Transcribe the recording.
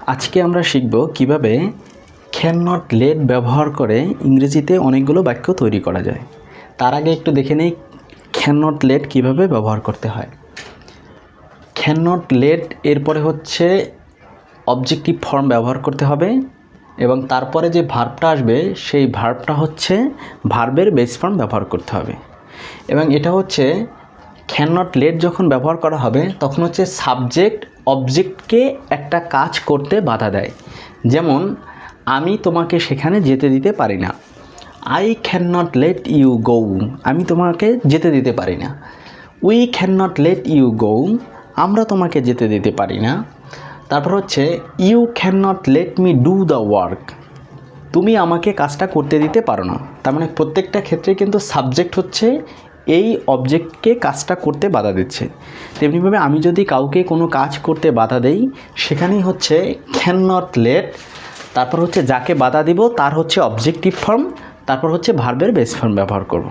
আজকে আমরা শিখব কিভাবে ক্যান নট লেট ব্যবহার করে ইংরেজিতে অনেকগুলো বাক্য তৈরি করা যায়। তার আগে একটু দেখে নেই ক্যান নট লেট কীভাবে ব্যবহার করতে হয়। ক্যান নট লেট এরপরে হচ্ছে অবজেক্টিভ ফর্ম ব্যবহার করতে হবে এবং তারপরে যে ভার্বটা আসবে সেই ভার্বটা হচ্ছে ভার্বের বেস ফর্ম ব্যবহার করতে হবে। এবং এটা হচ্ছে ক্যান নট লেট যখন ব্যবহার করা হবে তখন হচ্ছে সাবজেক্ট অবজেক্টকে একটা কাজ করতে বাধা দেয়। যেমন আমি তোমাকে সেখানে যেতে দিতে পারি না, I can not let you go, আমি তোমাকে যেতে দিতে পারি না। We can not let you go, আমরা তোমাকে যেতে দিতে পারি না। তারপর হচ্ছে you can not let me do the work, তুমি আমাকে কাজটা করতে দিতে পারো না। তার মানে প্রত্যেকটা ক্ষেত্রে কিন্তু সাবজেক্ট হচ্ছে এই অবজেক্টকে কাজটা করতে বাধা দিচ্ছে। তেমনিভাবে আমি যদি কাউকে কোনো কাজ করতে বাধা দেই সেখানেই হচ্ছে ক্যান নট লেট, তারপর হচ্ছে যাকে বাধা দিব তার হচ্ছে অবজেক্টিভ ফর্ম, তারপর হচ্ছে ভার্বের বেস ফর্ম ব্যবহার করব।